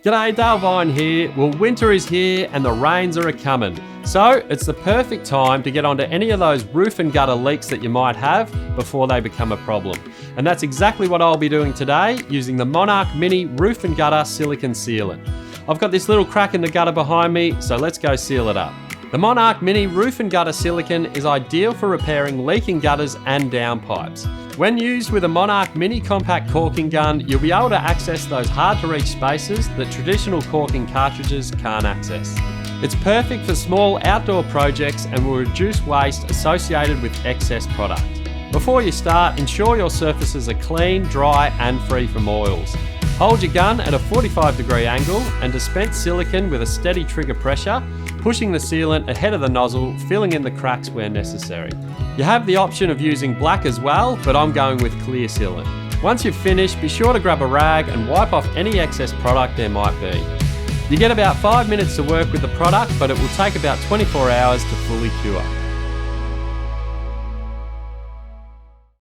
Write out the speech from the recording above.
G'day, Dale Vine here. Well, winter is here and the rains are a-coming. So it's the perfect time to get onto any of those roof and gutter leaks that you might have before they become a problem. And that's exactly what I'll be doing today using the Monarch Mini Roof and Gutter Silicone Sealant. I've got this little crack in the gutter behind me, so let's go seal it up. The Monarch Mini Roof and Gutter Silicone is ideal for repairing leaking gutters and downpipes. When used with a Monarch Mini Compact Caulking gun, you'll be able to access those hard-to-reach spaces that traditional caulking cartridges can't access. It's perfect for small outdoor projects and will reduce waste associated with excess product. Before you start, ensure your surfaces are clean, dry and free from oils. Hold your gun at a 45-degree angle and dispense silicone with a steady trigger pressure, pushing the sealant ahead of the nozzle, filling in the cracks where necessary. You have the option of using black as well, but I'm going with clear sealant. Once you've finished, be sure to grab a rag and wipe off any excess product there might be. You get about 5 minutes to work with the product, but it will take about 24 hours to fully cure.